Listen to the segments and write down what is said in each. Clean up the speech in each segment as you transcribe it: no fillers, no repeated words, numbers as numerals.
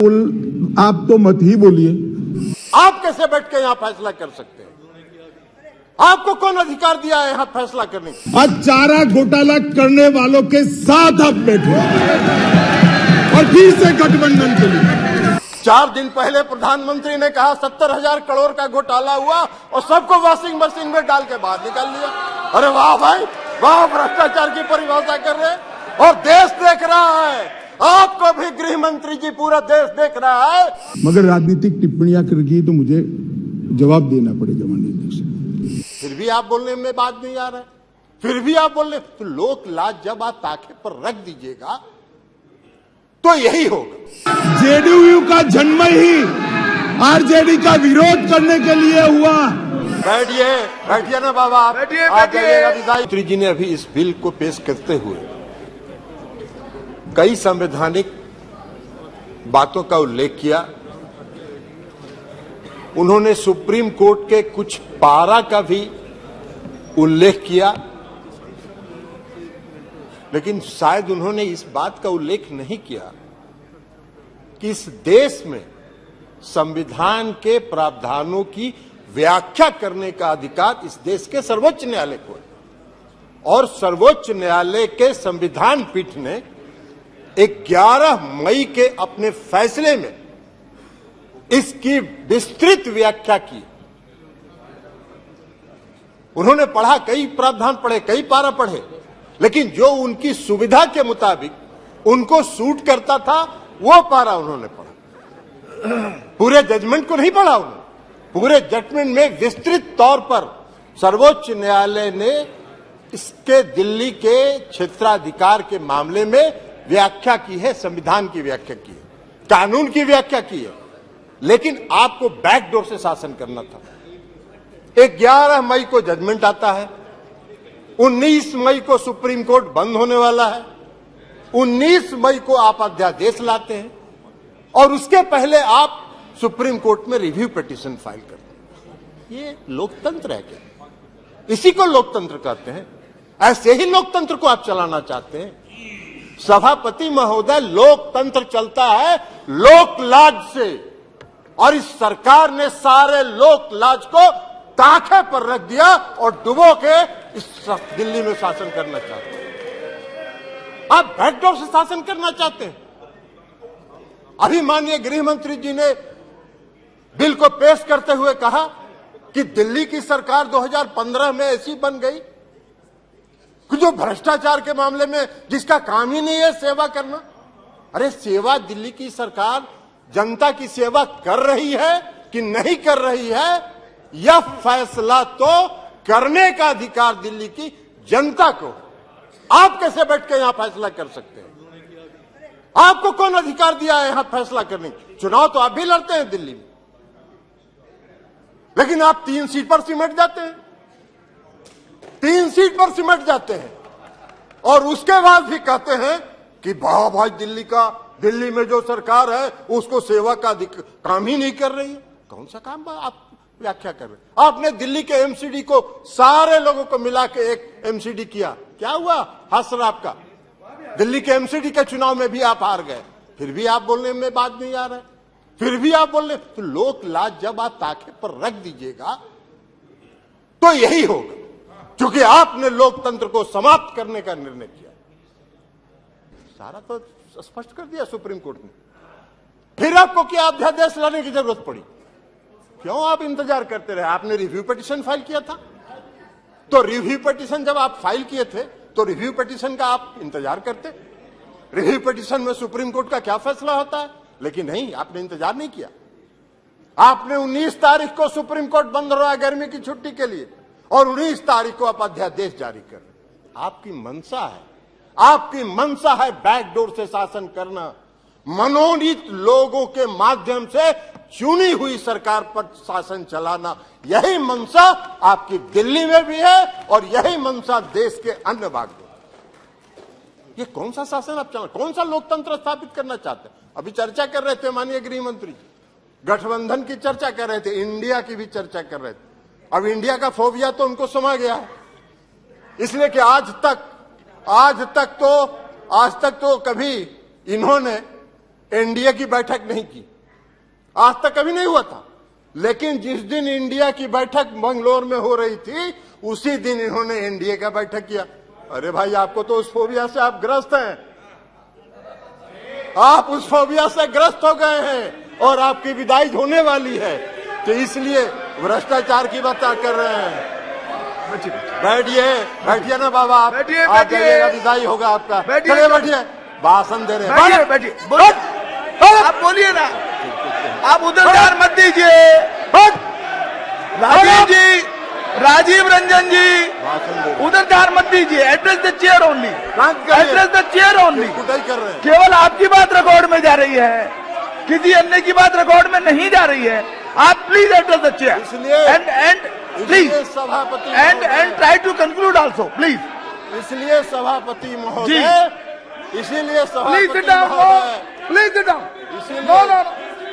आप तो मत ही बोलिए। आप कैसे बैठ के यहाँ फैसला कर सकते हैं? आपको कौन अधिकार दिया है यहाँ फैसला करने का? आज चारा घोटाला करने वालों के साथ आप बैठे और फिर से गठबंधन के लिए। 4 दिन पहले प्रधानमंत्री ने कहा 70,000 करोड़ का घोटाला हुआ और सबको वॉशिंग मशीन में डाल के बाहर निकाल लिया। अरे वाह भाई वाह, भ्रष्टाचार की परिभाषा कर रहे हैं और देश देख रहा है। आपको भी गृह मंत्री जी, पूरा देश देख रहा है। मगर राजनीतिक टिप्पणियां करके तो मुझे जवाब देना पड़ेगा माननीय अध्यक्ष। फिर भी आप बोलने में बात नहीं आ रहा है, फिर भी आप बोल रहे। तो लोक लाज जब आप ताखे पर रख दीजिएगा तो यही होगा। जेडीयू का जन्म ही आरजेडी का विरोध करने के लिए हुआ। बैठिए बैठिए ना बाबा, आप जाइएगा। मंत्री जी ने अभी इस बिल को पेश करते हुए कई संवैधानिक बातों का उल्लेख किया। उन्होंने सुप्रीम कोर्ट के कुछ पारा का भी उल्लेख किया, लेकिन शायद उन्होंने इस बात का उल्लेख नहीं किया कि इस देश में संविधान के प्रावधानों की व्याख्या करने का अधिकार इस देश के सर्वोच्च न्यायालय को है और सर्वोच्च न्यायालय के संविधान पीठ ने 11 मई के अपने फैसले में इसकी विस्तृत व्याख्या की। उन्होंने पढ़ा, कई प्रावधान पढ़े, कई पारा पढ़े, लेकिन जो उनकी सुविधा के मुताबिक उनको सूट करता था वो पारा उन्होंने पढ़ा। पूरे जजमेंट को नहीं पढ़ा उन्होंने। पूरे जजमेंट में विस्तृत तौर पर सर्वोच्च न्यायालय ने इसके दिल्ली के क्षेत्राधिकार के मामले में व्याख्या की है, संविधान की व्याख्या की है, कानून की व्याख्या की है। लेकिन आपको बैकडोर से शासन करना था। 11 मई को जजमेंट आता है, 19 मई को सुप्रीम कोर्ट बंद होने वाला है, 19 मई को आप अध्यादेश लाते हैं और उसके पहले आप सुप्रीम कोर्ट में रिव्यू पिटीशन फाइल करते हैं। ये लोकतंत्र है क्या? इसी को लोकतंत्र कहते हैं। ऐसे ही लोकतंत्र को आप चलाना चाहते हैं? सभापति महोदय, लोकतंत्र चलता है लोकलाज से और इस सरकार ने सारे लोकलाज को ताखे पर रख दिया और डुबो के इस दिल्ली में शासन करना चाहते हैं। आप बैकडोर से शासन करना चाहते हैं। अभी माननीय गृह मंत्री जी ने बिल को पेश करते हुए कहा कि दिल्ली की सरकार 2015 में ऐसी बन गई कि जो भ्रष्टाचार के मामले में जिसका काम ही नहीं है सेवा करना। अरे सेवा दिल्ली की सरकार जनता की सेवा कर रही है कि नहीं कर रही है, यह फैसला तो करने का अधिकार दिल्ली की जनता को। आप कैसे बैठ के यहां फैसला कर सकते हैं? आपको कौन अधिकार दिया है यहां फैसला करने की? चुनाव तो आप भी लड़ते हैं दिल्ली में, लेकिन आप 3 सीट पर सिमट जाते हैं, 3 सीट पर सिमट जाते हैं और उसके बाद भी कहते हैं कि वाह भाई दिल्ली में जो सरकार है उसको सेवा का काम ही नहीं कर रही है। कौन सा काम आप व्याख्या कर रहे हैं? आपने दिल्ली के एमसीडी को सारे लोगों को मिला के एक एमसीडी किया, क्या हुआ? हसर आपका दिल्ली के एमसीडी के चुनाव में भी आप हार गए, फिर भी आप बोलने में बात नहीं आ रहा है, फिर भी आप बोल रहे। तो लोक लाज जब आप ताखे पर रख दीजिएगा तो यही होगा, क्योंकि आपने लोकतंत्र को समाप्त करने का निर्णय किया। सारा तो स्पष्ट कर दिया सुप्रीम कोर्ट ने। फिर आपको क्या अध्यादेश लाने की जरूरत पड़ी? क्यों आप इंतजार करते रहे? आपने रिव्यू पिटीशन फाइल किया था, तो रिव्यू पिटीशन जब आप फाइल किए थे तो रिव्यू पिटीशन का आप इंतजार करते। रिव्यू पिटीशन में सुप्रीम कोर्ट का क्या फैसला होता है, लेकिन नहीं, आपने इंतजार नहीं किया। आपने 19 तारीख को सुप्रीम कोर्ट बंद हो रहा है गर्मी की छुट्टी के लिए और 19 तारीख को आप अध्यादेश जारी कर रहे। आपकी मंशा है, आपकी मंशा है बैकडोर से शासन करना, मनोनीत लोगों के माध्यम से चुनी हुई सरकार पर शासन चलाना। यही मंशा आपकी दिल्ली में भी है और यही मंशा देश के अन्य भागों में। ये कौन सा शासन आप चला, कौन सा लोकतंत्र स्थापित करना चाहते हैं? अभी चर्चा कर रहे थे माननीय गृह मंत्री जी, गठबंधन की चर्चा कर रहे थे, इंडिया की भी चर्चा कर रहे थे। अब इंडिया का फोबिया तो उनको समा गया है, इसलिए कि आज तक तो कभी इन्होंने एनडीए की बैठक नहीं की, आज तक कभी नहीं हुआ था। लेकिन जिस दिन इंडिया की बैठक बंगलोर में हो रही थी, उसी दिन इन्होंने एनडीए का बैठक किया। अरे भाई, आपको तो उस फोबिया से आप ग्रस्त हैं, आप उस फोबिया से ग्रस्त हो गए हैं और आपकी विदाई होने वाली है, तो इसलिए भ्रष्टाचार की बात कर रहे हैं। बैठिए, बैठिए ना बाबा, आप जाइएगा, विदाई होगा आपका। चलिए बैठिए, भाषण दे रहे हैं। बैठिए, आप बोलिए ना, आप उधर ध्यान मत दीजिए। राजीव रंजन जी, उधर ध्यान मत दीजिए। Address the chair only, address the chair only. कर रहे हैं, केवल आपकी बात रिकॉर्ड में जा रही है, किसी अन्य की बात रिकॉर्ड में नहीं जा रही है। आप please address the chair and please सभापति and try to conclude also please. इसलिए सभापति महोदय, इसीलिए प्लीज सभापति सिट डाउन, महोदय, प्लीज सिट डाउन। इसीलिए no no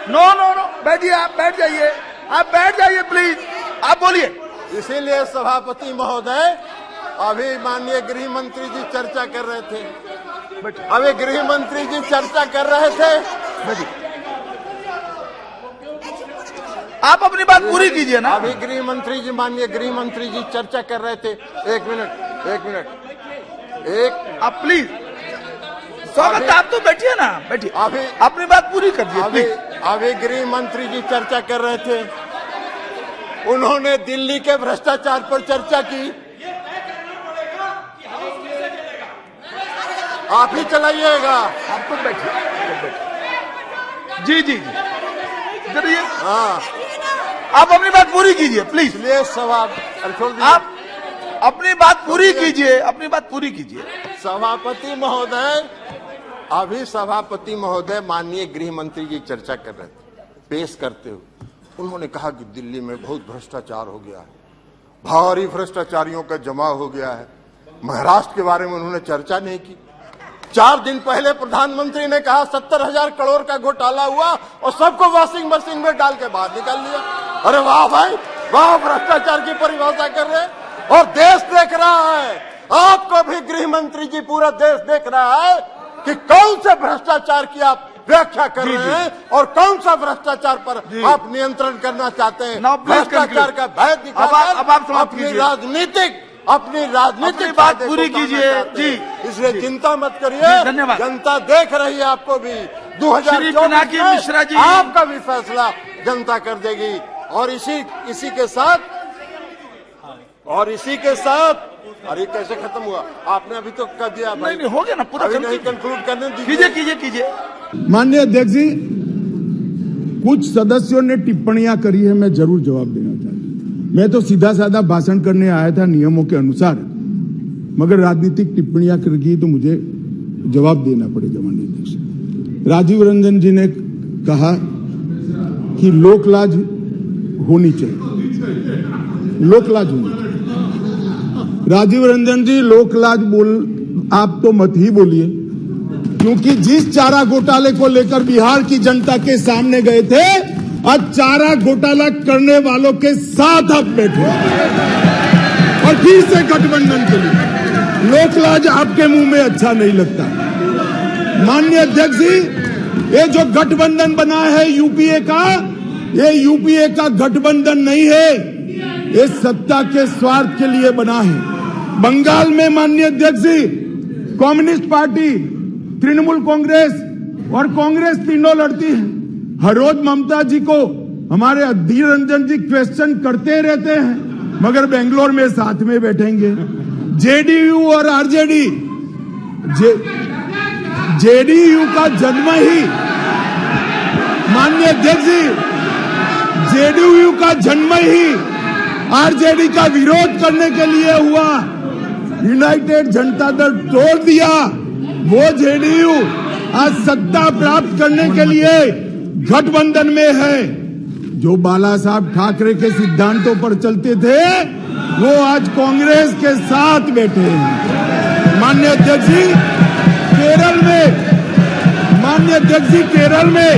no no no, बैठिए, आप बैठ जाइए, आप बैठ जाइए प्लीज, आप बोलिए। इसीलिए सभापति महोदय, अभी माननीय गृह मंत्री जी चर्चा कर रहे थे, अभी गृह मंत्री जी चर्चा कर रहे थे। आप अपनी बात पूरी कीजिए ना। अभी गृह मंत्री जी, माननीय गृह मंत्री जी चर्चा कर रहे थे। एक मिनट, आप प्लीज, स्वागत, आप तो बैठिए ना, बैठिए, अभी अपनी बात पूरी कर दीजिए। अभी गृह मंत्री जी चर्चा कर रहे थे, उन्होंने दिल्ली के भ्रष्टाचार पर चर्चा की। आप ही चलाइएगा। आप तो बैठिए, जी जी जी, चलिए, हाँ, आप अपनी बात पूरी कीजिए प्लीज। इसलिए आप अपनी बात पूरी कीजिए, अपनी बात पूरी कीजिए। सभापति महोदय, अभी सभापति महोदय माननीय गृह मंत्री जी चर्चा कर रहे थे, पेश करते हुए उन्होंने कहा कि दिल्ली में बहुत भ्रष्टाचार हो गया है, भारी भ्रष्टाचारियों का जमा हो गया है। महाराष्ट्र के बारे में उन्होंने चर्चा नहीं की। 4 दिन पहले प्रधानमंत्री ने कहा 70,000 करोड़ का घोटाला हुआ और सबको वॉशिंग मशीन में डाल के बाहर निकाल लिया। अरे वाह भाई वाह, भ्रष्टाचार की परिभाषा कर रहे हैं और देश देख रहा है। आपको भी गृह मंत्री जी, पूरा देश देख रहा है कि कौन से भ्रष्टाचार की आप व्याख्या कर रहे हैं और कौन सा भ्रष्टाचार पर आप नियंत्रण करना चाहते हैं। भ्रष्टाचार का भय दिखाकर अपनी राजनीतिक बात पूरी कीजिए जी। इसलिए चिंता मत करिए, धन्यवाद। जनता देख रही है आपको भी। 2024 में आपका भी फैसला जनता कर देगी। और इसी के साथ अरे कैसे खत्म हुआ? आपने अभी तो कर दिया भाई। नहीं, हो गया ना पूरा, अभी नहीं कंक्लूड करने कीजिए। माननीय अध्यक्ष जी, कुछ सदस्यों ने टिप्पणियां करी है, मैं जरूर जवाब देना चाहता हूं। मैं तो सीधा साधा भाषण करने आया था नियमों के अनुसार, मगर राजनीतिक टिप्पणियां कर की तो मुझे जवाब देना पड़ेगा। माननीय अध्यक्ष, राजीव रंजन जी ने कहा कि लोकलाज होनी चाहिए, लोकलाज होनी चाहिए। राजीव रंजन जी, लोकलाज आप तो मत ही बोलिए, क्योंकि जिस चारा घोटाले को लेकर बिहार की जनता के सामने गए थे, आज चारा घोटाला करने वालों के साथ आप बैठे और फिर से गठबंधन के लिए। लोकलाज आपके मुंह में अच्छा नहीं लगता। माननीय अध्यक्ष जी, ये जो गठबंधन बना है यूपीए का, ये यूपीए का गठबंधन नहीं है, ये सत्ता के स्वार्थ के लिए बना है। बंगाल में माननीय अध्यक्ष जी, कम्युनिस्ट पार्टी, तृणमूल कांग्रेस और कांग्रेस तीनों लड़ती है। हर रोज ममता जी को हमारे अधीर रंजन जी क्वेश्चन करते रहते हैं, मगर बेंगलोर में साथ में बैठेंगे। जेडीयू और आरजेडी, जेडीयू का जन्म ही, माननीय अध्यक्ष जी, जेडीयू का जन्म ही आरजेडी का विरोध करने के लिए हुआ। यूनाइटेड जनता दल तोड़ दिया, वो जेडीयू आज सत्ता प्राप्त करने के लिए गठबंधन में है। जो बाला साहब ठाकरे के सिद्धांतों पर चलते थे, वो आज कांग्रेस के साथ बैठे हैं। माननीय अध्यक्ष जी, केरल में, माननीय अध्यक्ष जी, केरल में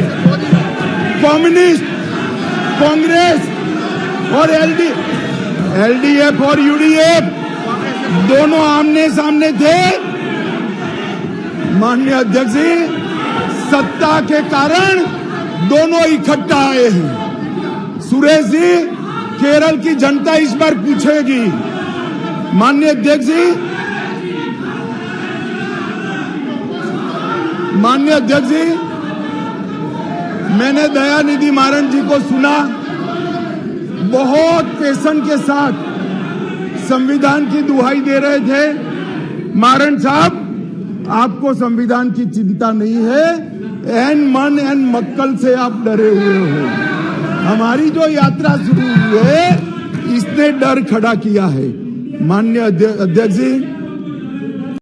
कम्युनिस्ट, कांग्रेस और एलडीएफ और यूडीएफ दोनों आमने सामने थे। माननीय अध्यक्ष जी, सत्ता के कारण दोनों इकट्ठा आए हैं। सुरेश जी, केरल की जनता इस बार पूछेगी। माननीय अध्यक्ष जी, माननीय अध्यक्ष जी, मैंने दयानिधि मारन जी को सुना, बहुत पैशन के साथ संविधान की दुहाई दे रहे थे। मारन साहब, आपको संविधान की चिंता नहीं है, एन मन एन मक्कल से आप डरे हुए हो। हमारी जो यात्रा शुरू हुई है, इसने डर खड़ा किया है। माननीय अध्यक्ष जी,